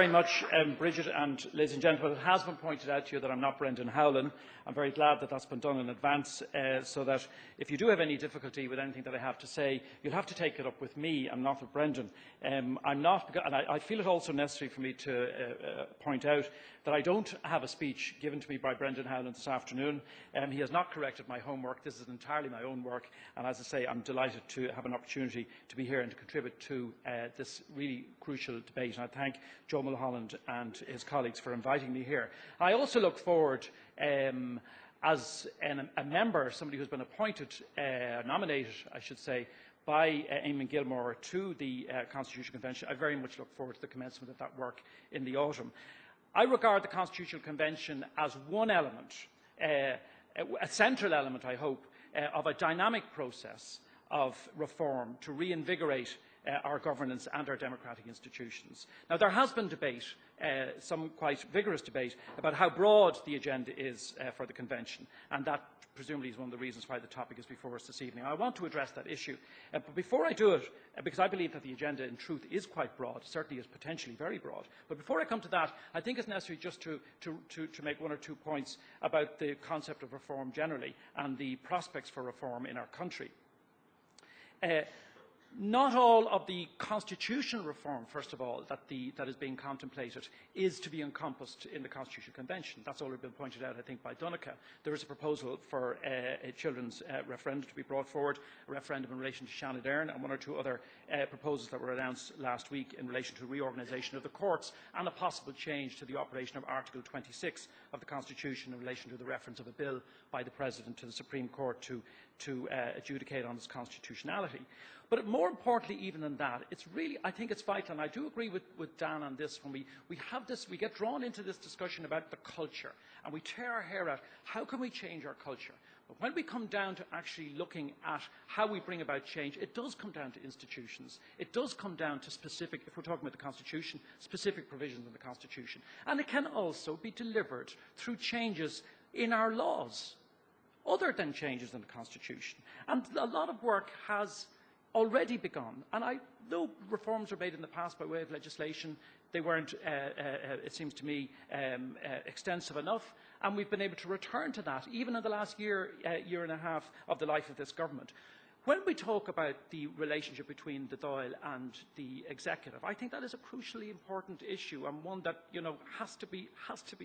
Very much, Bridget, and ladies and gentlemen. It has been pointed out to you that I'm not Brendan Howlin. I'm very glad that that's been done in advance, so that if you do have any difficulty with anything that I have to say, you'll have to take it up with me and not with Brendan. I'm not, and I feel it also necessary for me to point out that I don't have a speech given to me by Brendan Howlin this afternoon. He has not corrected my homework. This is entirely my own work, and as I say, I'm delighted to have an opportunity to be here and to contribute to this really crucial debate. And I thank Joe Mulholland and his colleagues for inviting me here. I also look forward, as a member, somebody who's been appointed, nominated, I should say, by Eamon Gilmore to the Constitutional Convention. I very much look forward to the commencement of that work in the autumn. I regard the Constitutional Convention as one element, a central element, I hope, of a dynamic process of reform to reinvigorate our governance and our democratic institutions. Now, there has been debate, some quite vigorous debate, about how broad the agenda is for the Convention, and that presumably is one of the reasons why the topic is before us this evening. I want to address that issue, but before I do it, because I believe that the agenda in truth is quite broad, certainly is potentially very broad, but before I come to that, I think it's necessary just to make one or two points about the concept of reform generally and the prospects for reform in our country. Not all of the constitutional reform, first of all, that is being contemplated is to be encompassed in the Constitutional Convention. That's already been pointed out, I think, by Donnchadh. There is a proposal for a children's referendum to be brought forward, a referendum in relation to Shannon Nairn, and one or two other proposals that were announced last week in relation to reorganisation of the courts and a possible change to the operation of Article 26 of the Constitution in relation to the reference of a bill by the President to the Supreme Court to adjudicate on its constitutionality. But more importantly even than that, it's really, I think it's vital, and I do agree with Dan on this, when we get drawn into this discussion about the culture, and we tear our hair out, how can we change our culture? But when we come down to actually looking at how we bring about change, it does come down to institutions. It does come down to specific, if we're talking about the Constitution, specific provisions in the Constitution. And it can also be delivered through changes in our laws, other than changes in the Constitution. And a lot of work has already begun, and I know reforms were made in the past by way of legislation. They weren't, it seems to me, extensive enough, and we've been able to return to that even in the last year and a half of the life of this government. When we talk about the relationship between the Dáil and the executive, I think that is a crucially important issue and one that, you know, has to be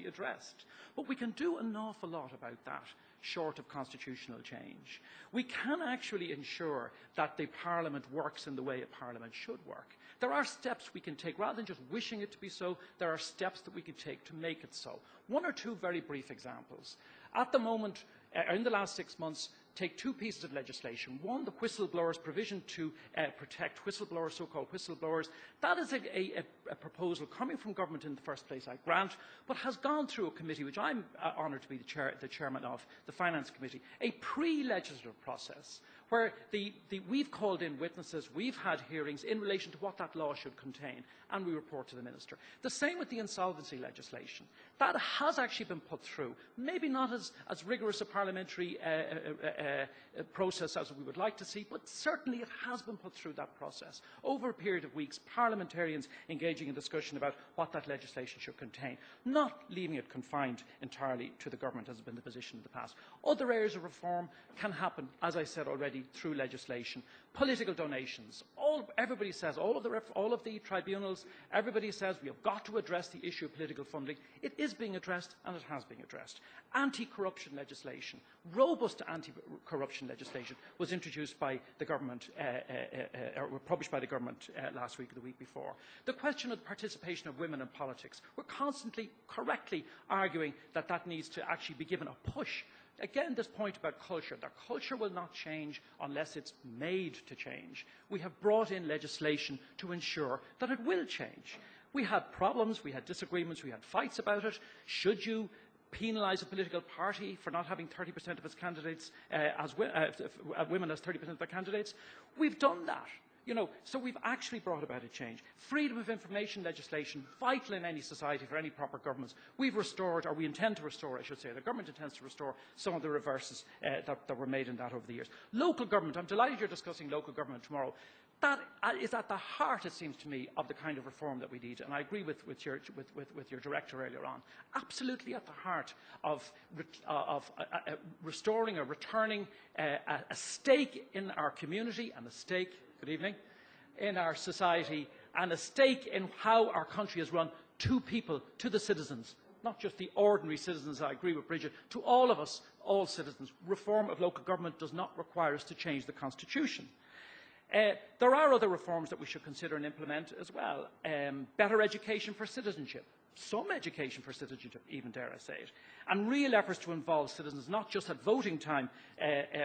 addressed. But we can do an awful lot about that short of constitutional change. We can actually ensure that the Parliament works in the way a Parliament should work. There are steps we can take, rather than just wishing it to be so, there are steps that we can take to make it so. One or two very brief examples. At the moment, in the last 6 months, take two pieces of legislation. One, the whistleblowers provision to protect whistleblowers, so-called whistleblowers. That is a proposal coming from government in the first place, I grant, but has gone through a committee which I'm honoured to be the chairman of, the Finance Committee, a pre-legislative process where we've called in witnesses, we've had hearings in relation to what that law should contain, and we report to the Minister. The same with the insolvency legislation. That has actually been put through, maybe not as rigorous a parliamentary process as we would like to see, but certainly it has been put through that process. Over a period of weeks, parliamentarians engaging in discussion about what that legislation should contain, not leaving it confined entirely to the government as has been the position in the past. Other areas of reform can happen, as I said already, through legislation. Political donations. Everybody says, all of the tribunals, everybody says we have got to address the issue of political funding. It is being addressed, and it has been addressed. Anti-corruption legislation, robust anti-corruption legislation, was introduced by the government, or published by the government last week or the week before. The question of the participation of women in politics. We're constantly, correctly arguing that that needs to actually be given a push. Again, this point about culture. The culture will not change unless it's made to change. We have brought in legislation to ensure that it will change. We had problems, we had disagreements, we had fights about it. Should you penalise a political party for not having 30% of its candidates women as 30% of their candidates? We've done that. You know, so we've actually brought about a change. Freedom of information legislation, vital in any society for any proper governments. We've restored, or we intend to restore, I should say, the government intends to restore some of the reverses that were made in that over the years. Local government, I'm delighted you're discussing local government tomorrow. That is at the heart, it seems to me, of the kind of reform that we need. And I agree with your director earlier on. Absolutely at the heart of restoring or returning a stake in our community and a stake, good evening, in our society, and a stake in how our country is run to people, to the citizens, not just the ordinary citizens. I agree with Bridget, to all of us, all citizens. Reform of local government does not require us to change the constitution. There are other reforms that we should consider and implement as well. Better education for citizenship, some education for citizenship, even dare I say it, and real efforts to involve citizens, not just at voting time,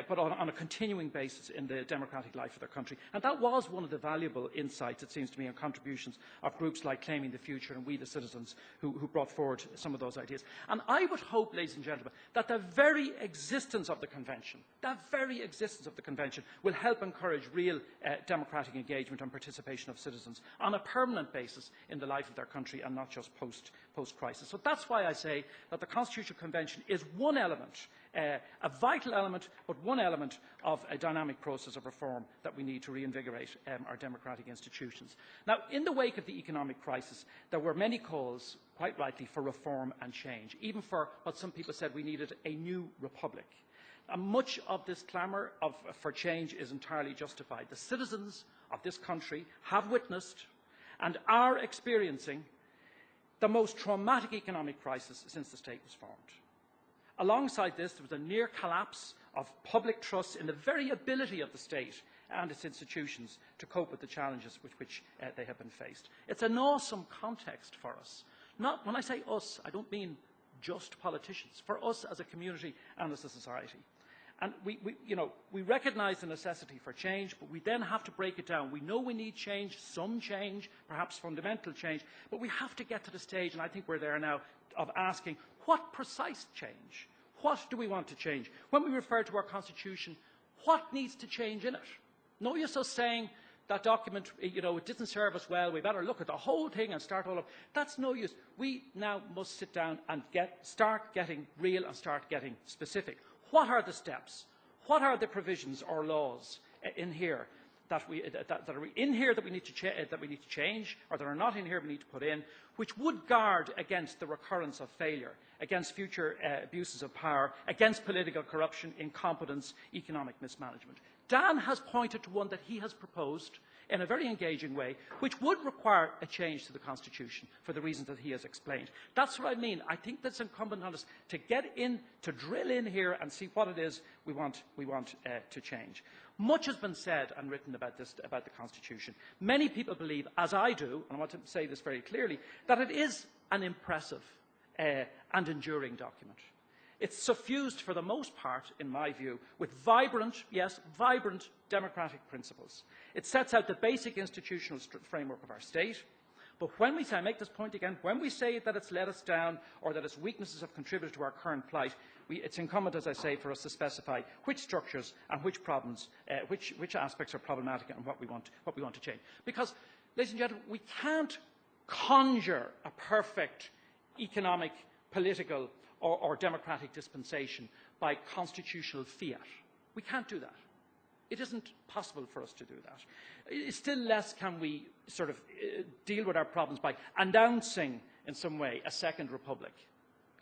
but on a continuing basis in the democratic life of their country. And that was one of the valuable insights, it seems to me, and contributions of groups like Claiming the Future and We the Citizens, who brought forward some of those ideas. And I would hope, ladies and gentlemen, that the very existence of the Convention, will help encourage real democratic engagement and participation of citizens on a permanent basis in the life of their country, and not just post-crisis. So that's why I say that the Constitutional Convention is one element, a vital element, but one element of a dynamic process of reform that we need to reinvigorate our democratic institutions. Now, in the wake of the economic crisis, there were many calls, quite rightly, for reform and change, even for what some people said we needed a new republic. And much of this clamour for change is entirely justified. The citizens of this country have witnessed and are experiencing the most traumatic economic crisis since the state was formed. Alongside this, there was a near collapse of public trust in the very ability of the state and its institutions to cope with the challenges with which they have been faced. It's an awesome context for us. Not, when I say us, I don't mean just politicians, for us as a community and as a society. And we recognise the necessity for change, but we then have to break it down. We know we need change, some change, perhaps fundamental change, but we have to get to the stage, and I think we're there now, of asking, what precise change? What do we want to change? When we refer to our Constitution, what needs to change in it? No use us saying that document, it didn't serve us well, we better look at the whole thing and start all over. That's no use. We now must sit down and start getting real and start getting specific. What are the steps? What are the provisions or laws in here that are in here that we need to change, or that are not in here we need to put in, which would guard against the recurrence of failure, against future abuses of power, against political corruption, incompetence, economic mismanagement? Dan has pointed to one that he has proposed in a very engaging way, which would require a change to the Constitution for the reasons that he has explained. That's what I mean. I think that's incumbent on us to get in, to drill in here and see what it is we want to change. Much has been said and written about the Constitution. Many people believe, as I do, and I want to say this very clearly, that it is an impressive and enduring document. It's suffused, for the most part, in my view, with vibrant, yes, vibrant democratic principles. It sets out the basic institutional framework of our state. But when we say, I make this point again, when we say that it's let us down or that its weaknesses have contributed to our current plight, it's incumbent, as I say, for us to specify which structures and which problems, which aspects are problematic and what we want to change. Because, ladies and gentlemen, we can't conjure a perfect economic, political, or democratic dispensation by constitutional fiat. We can't do that. It isn't possible for us to do that. Still less can we sort of deal with our problems by announcing, in some way, a second republic.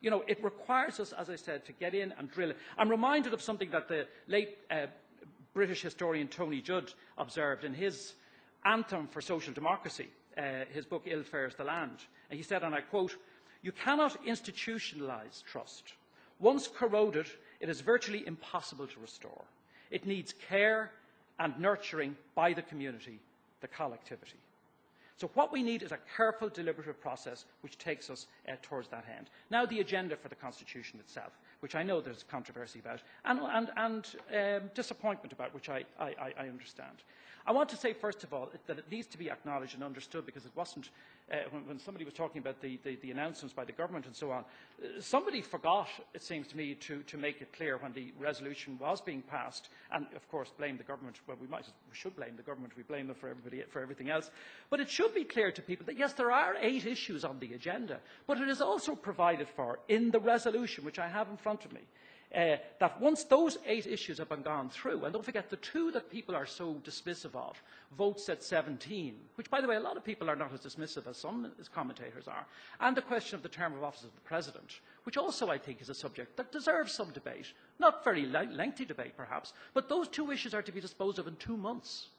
It requires us, as I said, to get in and drill it. I'm reminded of something that the late British historian Tony Judd observed in his anthem for social democracy, his book Ill Fares the Land. And he said, and I quote, "You cannot institutionalise trust. Once corroded, it is virtually impossible to restore. It needs care and nurturing by the community, the collectivity." So what we need is a careful, deliberative process which takes us towards that end. Now the agenda for the Constitution itself, which I know there's controversy about, and disappointment about, which I understand. I want to say, first of all, that it needs to be acknowledged and understood, because it wasn't, when somebody was talking about the announcements by the government and so on, somebody forgot, it seems to me, to make it clear when the resolution was being passed, and of course blame the government. Well, we should blame the government, we blame them for everything else. But it should be clear to people that yes, there are 8 issues on the agenda, but it is also provided for in the resolution, which I have in front of me. that once those 8 issues have been gone through, and don't forget the 2 that people are so dismissive of, votes at 17, which, by the way, a lot of people are not as dismissive as some commentators are, and the question of the term of office of the President, which also I think is a subject that deserves some debate, not very lengthy debate perhaps, but those 2 issues are to be disposed of in 2 months.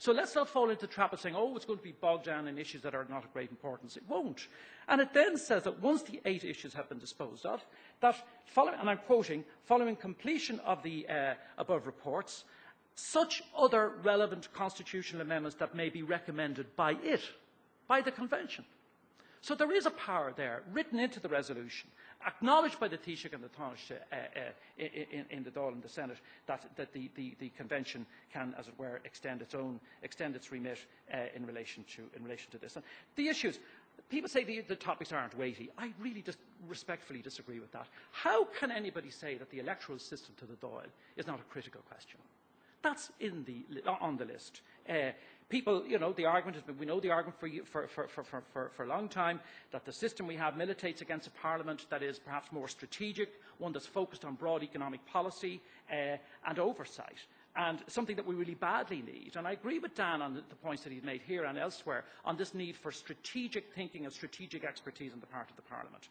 So let's not fall into the trap of saying, oh, it's going to be bogged down in issues that are not of great importance. It won't. And it then says that once the 8 issues have been disposed of, that following, and I'm quoting, following completion of the above reports, such other relevant constitutional amendments that may be recommended by it, by the Convention. So there is a power there, written into the resolution, acknowledged by the Taoiseach and the Taoiseach in the Dáil and the Senate, that the Convention can, as it were, extend its remit in relation to this. And the issues, people say the topics aren't weighty. I really just respectfully disagree with that. How can anybody say that the electoral system to the Dáil is not a critical question? That's on the list. People, you know, the argument has been, we know the argument for a long time, that the system we have militates against a parliament that is perhaps more strategic, one that's focused on broad economic policy and oversight, and something that we really badly need. And I agree with Dan on the points that he's made here and elsewhere on this need for strategic thinking and strategic expertise on the part of the parliament.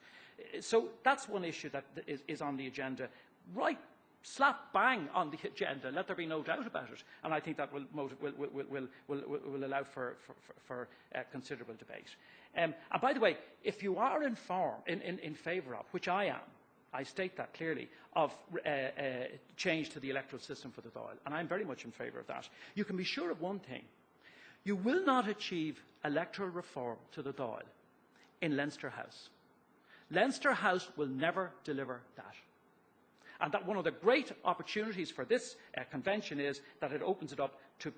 So that's one issue that is on the agenda, right slap bang on the agenda, let there be no doubt about it, and I think that will allow for considerable debate. And by the way, if you are in favour of, which I am, I state that clearly, of change to the electoral system for the Dáil, and I'm very much in favour of that, you can be sure of one thing: you will not achieve electoral reform to the Dáil in Leinster House. Leinster House will never deliver that. And that one of the great opportunities for this convention is that it opens it up to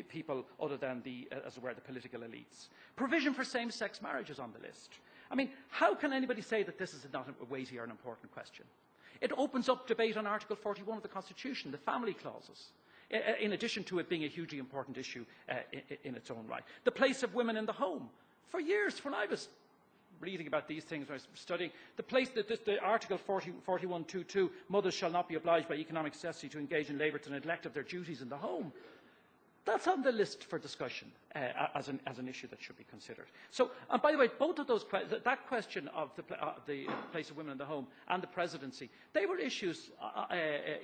people other than as it were, the political elites. Provision for same-sex marriage is on the list. I mean, how can anybody say that this is not a weighty or an important question? It opens up debate on Article 41 of the Constitution, the family clauses, in addition to it being a hugely important issue in its own right. The place of women in the home. For years, when I was reading about these things, when I was studying, the Article 41(2)(2), mothers shall not be obliged by economic necessity to engage in labour to neglect of their duties in the home. That's on the list for discussion as an issue that should be considered. So, and by the way, both of those, that question of the place of women in the home and the presidency, they were issues,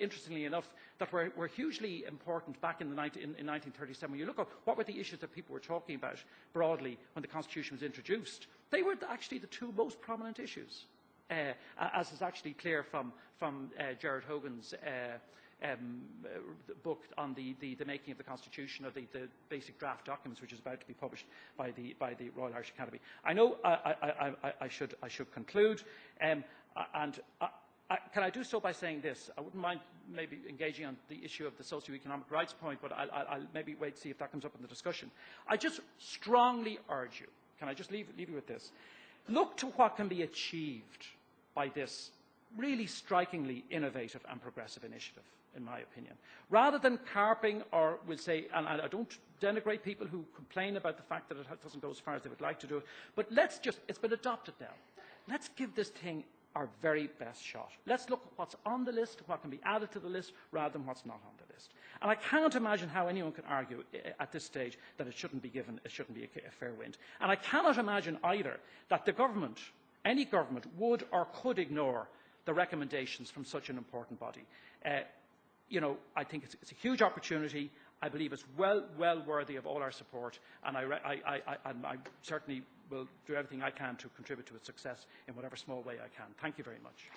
interestingly enough, that were hugely important back in 1937. When you look at what were the issues that people were talking about broadly when the Constitution was introduced, they were actually the 2 most prominent issues, as is actually clear from Gerard Hogan's book on the making of the Constitution, or the basic draft documents, which is about to be published by the Royal Irish Academy. I know I should conclude, and can I do so by saying this? I wouldn't mind maybe engaging on the issue of the socio-economic rights point, but I'll maybe wait to see if that comes up in the discussion. I just strongly urge you, can I just leave you with this? Look to what can be achieved by this really strikingly innovative and progressive initiative, in my opinion. Rather than carping, or we'll say, and I don't denigrate people who complain about the fact that it doesn't go as far as they would like to do it, but it's been adopted now. Let's give this thing our very best shot. Let's look at what's on the list, what can be added to the list, rather than what's not on the list. And I cannot imagine how anyone can argue at this stage that it shouldn't be a fair wind. And I cannot imagine either that the government, any government, would or could ignore the recommendations from such an important body. You know, I think it's a huge opportunity. I believe it's well worthy of all our support, and I certainly will do everything I can to contribute to its success in whatever small way I can. Thank you very much.